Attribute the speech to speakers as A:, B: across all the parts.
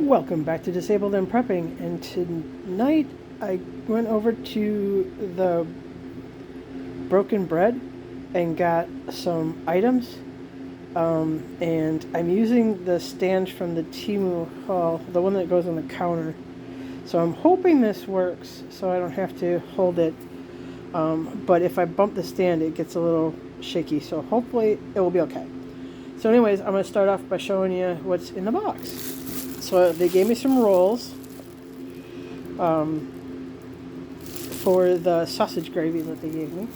A: Welcome back to Disabled and Prepping, and tonight I went over to the Broken Bread and got some items, and I'm using the stand from the Temu haul, the one that goes on the counter, so I'm hoping this works so I don't have to hold it, but if I bump the stand it gets a little shaky, so hopefully it will be okay. So anyways, I'm going to start off by showing you what's in the box. So they gave me some rolls for the sausage gravy that they gave me.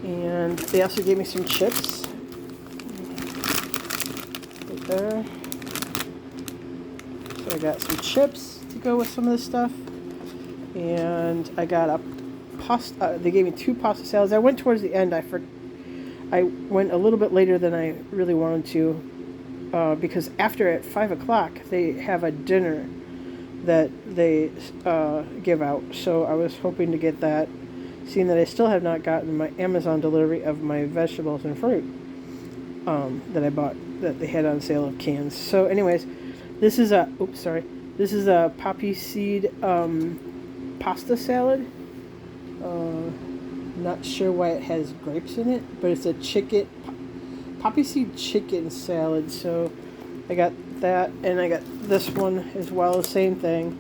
A: And they also gave me some chips. Right there. So I got some chips to go with some of this stuff. And I got a pasta. They gave me 2 pasta salads. I went towards the end. I went a little bit later than I really wanted to. Because after at 5 o'clock they have a dinner that they give out, so I was hoping to get that, seeing that I still have not gotten my Amazon delivery of my vegetables and fruit that I bought, that they had on sale of cans. So anyways, this is a poppy seed pasta salad. Not sure why it has grapes in it, but it's a poppy seed chicken salad. So I got that, and I got this one as well, the same thing,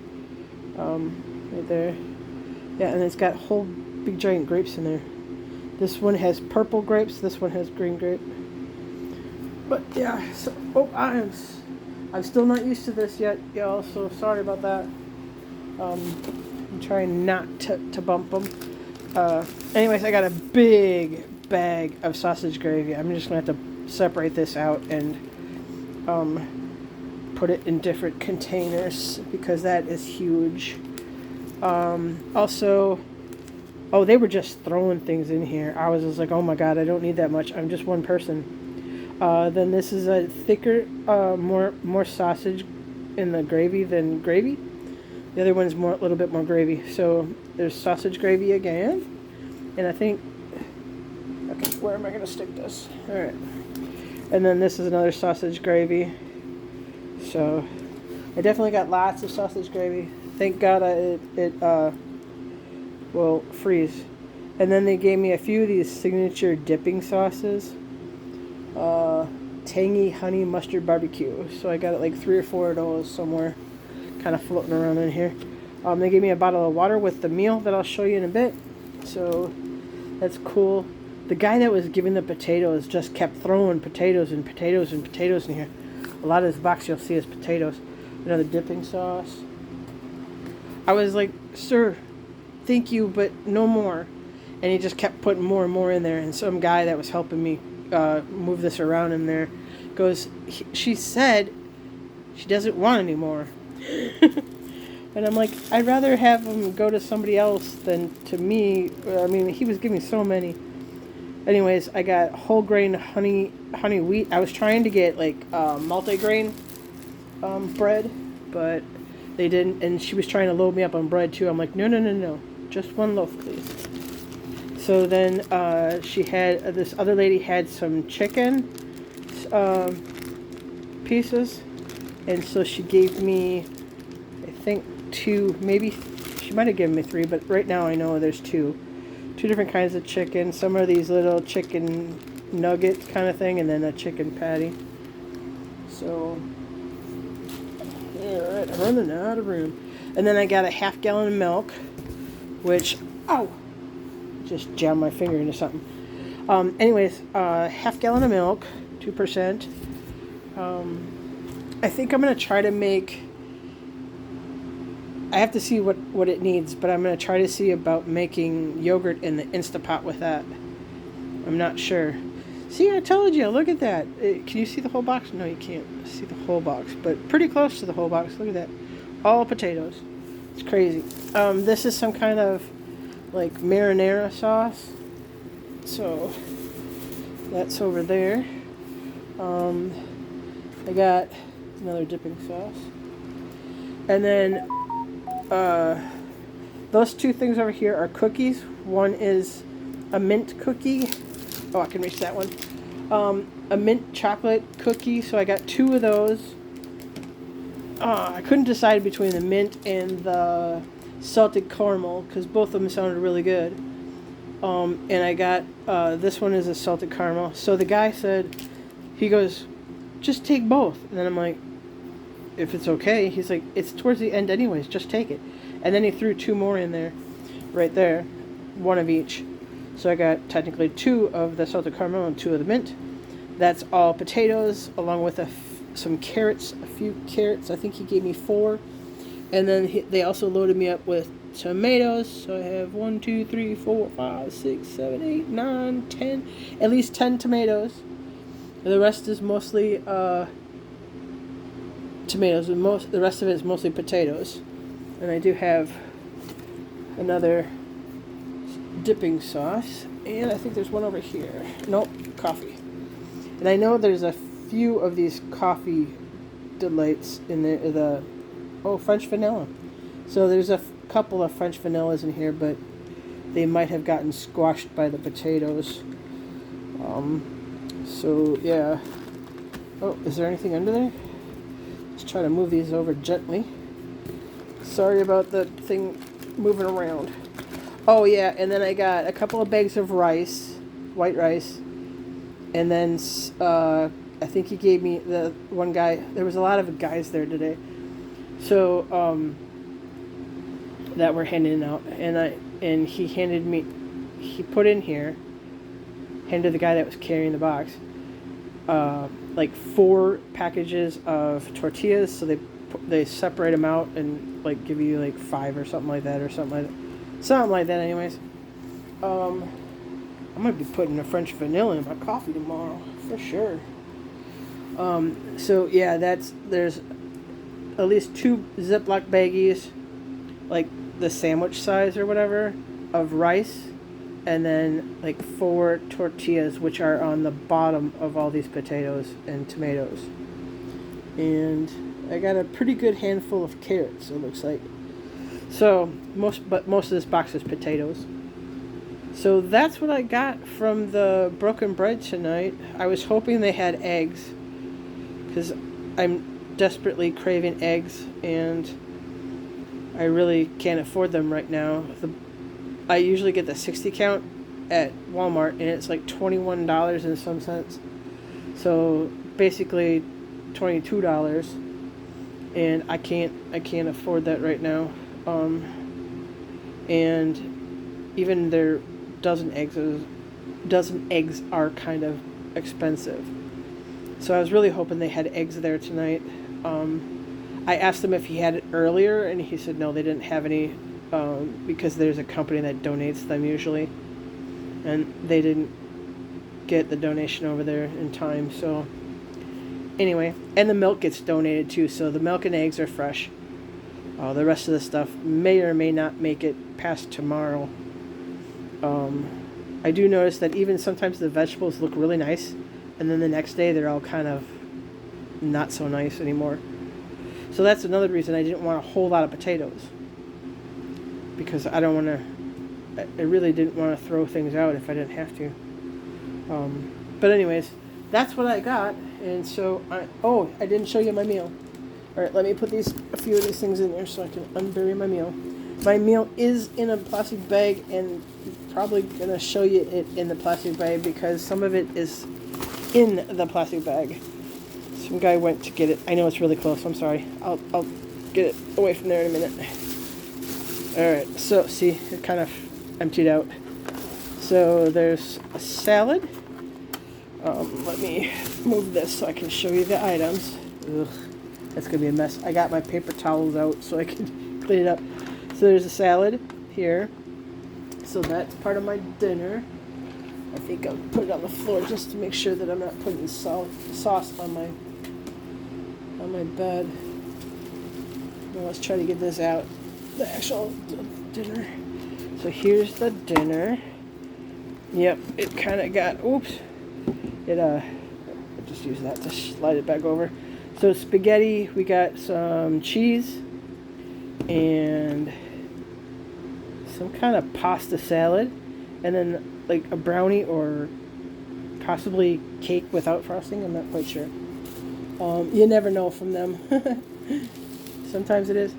A: right there. Yeah, and it's got whole big giant grapes in there. This one has purple grapes, this one has green grape. But yeah, so I'm still not used to this yet, y'all, so sorry about that. I'm trying not to bump them. Anyways, I got a big bag of sausage gravy. I'm just gonna have to separate this out and put it in different containers because that is huge. Also, they were just throwing things in here. I was just like, oh my god, I don't need that much. I'm just one person. Then this is a thicker, more sausage in the gravy than gravy. The other one's a little bit more gravy. So there's sausage gravy again, and I think, okay, where am I going to stick this? All right. And then this is another sausage gravy. So I definitely got lots of sausage gravy. Thank God it will freeze. And then they gave me a few of these signature dipping sauces. Tangy honey mustard barbecue. So I got like 3 or 4 of those somewhere, kind of floating around in here. They gave me a bottle of water with the meal that I'll show you in a bit. So that's cool. The guy that was giving the potatoes just kept throwing potatoes and potatoes and potatoes in here. A lot of this box you'll see is potatoes. Another dipping sauce. I was like, sir, thank you, but no more. And he just kept putting more and more in there. And some guy that was helping me move this around in there goes, she said she doesn't want any more. And I'm like, I'd rather have him go to somebody else than to me. I mean, he was giving so many. Anyways, I got whole grain honey wheat. I was trying to get like multi-grain bread, but they didn't. And she was trying to load me up on bread too. I'm like, no, just one loaf, please. So then this other lady had some chicken pieces, and so she gave me, I think 2, maybe she might have given me 3, but right now I know there's 2 different kinds of chicken. Some are these little chicken nuggets kind of thing, and then a chicken patty. So, alright, I'm running out of room. And then I got a 1/2 gallon of milk, which, just jammed my finger into something. Anyways, 1/2 gallon of milk, 2%. I think I'm going to try to make, I have to see what it needs, but I'm going to try to see about making yogurt in the Instapot with that. I'm not sure. See, I told you, look at that. Can you see the whole box? No, you can't see the whole box, but pretty close to the whole box. Look at that. All potatoes. It's crazy. This is some kind of like marinara sauce. So that's over there. I got another dipping sauce. And then those 2 things over here are cookies. One is a mint cookie. Oh, I can reach that one. A mint chocolate cookie. So I got 2 of those. I couldn't decide between the mint and the salted caramel because both of them sounded really good. And I got this one is a salted caramel. So the guy said, he goes, just take both. And then I'm like, if it's okay. He's like, it's towards the end anyways, just take it. And then he threw 2 more in there, right there, 1 of each. So I got technically 2 of the salted caramel and 2 of the mint. That's all potatoes, along with some carrots, a few carrots. I think he gave me 4. And then they also loaded me up with tomatoes. So I have 1, 2, 3, 4, 5, 6, 7, 8, 9, 10. At least 10 tomatoes. The rest is mostly tomatoes. And the rest of it is mostly potatoes. And I do have another dipping sauce. And I think there's one over here. Nope, coffee. And I know there's a few of these coffee delights in there. French vanilla. So there's a couple of French vanillas in here, but they might have gotten squashed by the potatoes. So yeah. Oh, is there anything under there? Let's try to move these over gently. Sorry about the thing moving around. Oh yeah, and then I got a couple of bags of rice, white rice. And then I think he gave me the one guy. There was a lot of guys there today, so that were handing out. And he handed me. He put in here. Handed the guy that was carrying the box. Like 4 packages of tortillas. So they separate them out and like give you like 5 or something like that Something like that. Anyways. I'm going to be putting a French vanilla in my coffee tomorrow, for sure. So yeah, there's at least 2 Ziploc baggies, like the sandwich size or whatever, of rice, and then like 4 tortillas, which are on the bottom of all these potatoes and tomatoes. And I got a pretty good handful of carrots, it looks like. So most of this box is potatoes. So that's what I got from the broken bread tonight. I was hoping they had eggs, because I'm desperately craving eggs, and I really can't afford them right now. I usually get the 60 count at Walmart, and it's like $21 and some cents. So basically $22, and I can't afford that right now. And even their dozen eggs are kind of expensive. So I was really hoping they had eggs there tonight. I asked him if he had it earlier, and he said no, they didn't have any, because there's a company that donates them usually, and they didn't get the donation over there in time. So anyway, and the milk gets donated too, so the milk and eggs are fresh. The rest of the stuff may or may not make it past tomorrow. I do notice that even sometimes the vegetables look really nice, and then the next day they're all kind of not so nice anymore. So that's another reason I didn't want a whole lot of potatoes, because I really didn't want to throw things out if I didn't have to. But anyways, that's what I got. And so I didn't show you my meal. All right, let me put a few of these things in there so I can unbury my meal. My meal is in a plastic bag, and I'm probably gonna show you it in the plastic bag because some of it is in the plastic bag. Some guy went to get it. I know it's really close. I'm sorry. I'll get it away from there in a minute. All right. So see, it kind of emptied out. So there's a salad. Let me move this so I can show you the items. Ugh, that's gonna be a mess. I got my paper towels out so I can clean it up. So there's a salad here. So that's part of my dinner. I think I'll put it on the floor just to make sure that I'm not putting sauce on my bed. Now let's try to get this out. The actual dinner. So here's the dinner. Yep, it kind of got, oops. I just use that to slide it back over. So spaghetti, we got some cheese and some kind of pasta salad, and then like a brownie or possibly cake without frosting. I'm not quite sure. You never know from them. Sometimes it is.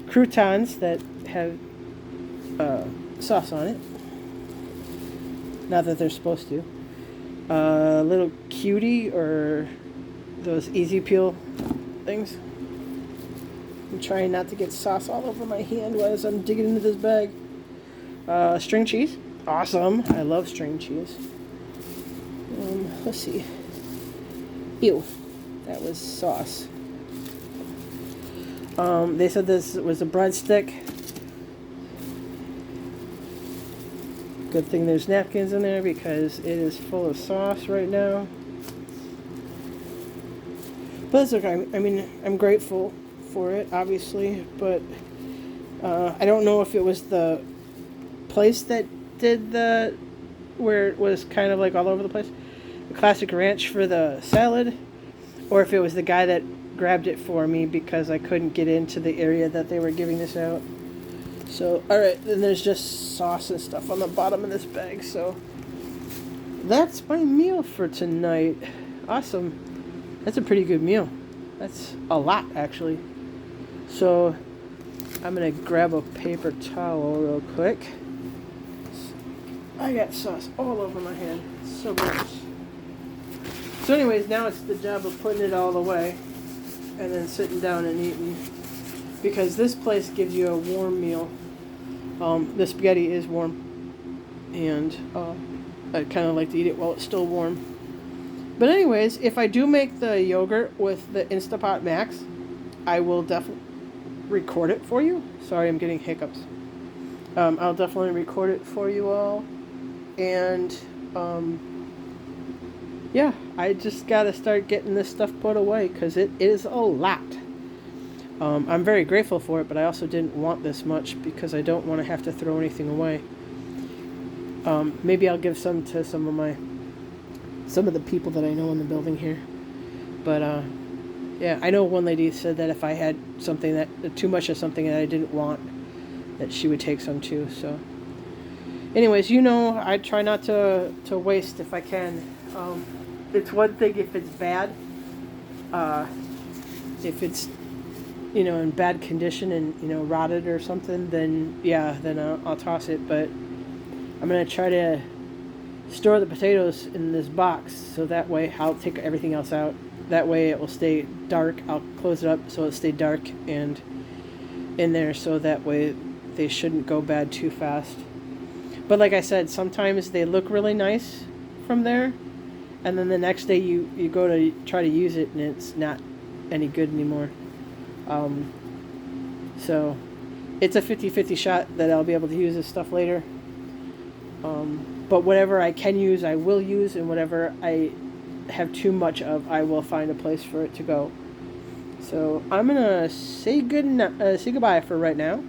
A: Croutons that have sauce on it. Not that they're supposed to. Little cutie or those easy peel things. I'm trying not to get sauce all over my hand as I'm digging into this bag. String cheese. Awesome. I love string cheese. Let's see. Ew. That was sauce. They said this was a breadstick. Good thing there's napkins in there because it is full of sauce right now. But it's okay. I mean, I'm grateful for it, obviously, but I don't know if it was the place that did where it was kind of like all over the place, the classic ranch for the salad, or if it was the guy that grabbed it for me because I couldn't get into the area that they were giving this out. So, alright, then there's just sauce and stuff on the bottom of this bag, so that's my meal for tonight. Awesome. That's a pretty good meal. That's a lot, actually. So, I'm going to grab a paper towel real quick. I got sauce all over my hand. It's so gross. So anyways, now it's the job of putting it all away and then sitting down and eating, because this place gives you a warm meal. The spaghetti is warm, and I kind of like to eat it while it's still warm. But anyways, if I do make the yogurt with the Instapot Max, I will definitely record it for you. Sorry, I'm getting hiccups. I'll definitely record it for you all. And yeah, I just got to start getting this stuff put away because it is a lot. I'm very grateful for it, but I also didn't want this much because I don't want to have to throw anything away. Maybe I'll give some to some of the people that I know in the building here. But yeah, I know one lady said that if I had something that too much of something that I didn't want, that she would take some too. So anyways, I try not to waste if I can. It's one thing if it's bad. If it's in bad condition and rotted or something, then yeah, then I'll toss it. But I'm gonna try to store the potatoes in this box so that way I'll take everything else out. That way it will stay dark. I'll close it up so it'll stay dark and in there, so that way they shouldn't go bad too fast. But like I said, sometimes they look really nice from there, and then the next day you go to try to use it and it's not any good anymore. So it's a 50-50 shot that I'll be able to use this stuff later. But whatever I can use, I will use, and whatever I have too much of, I will find a place for it to go. So I'm gonna say goodbye for right now,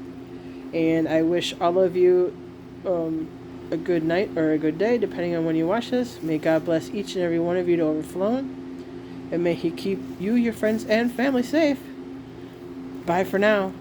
A: and I wish all of you a good night or a good day, depending on when you watch this. May God bless each and every one of you to overflowing, and may He keep you, your friends, and family safe. Bye for now.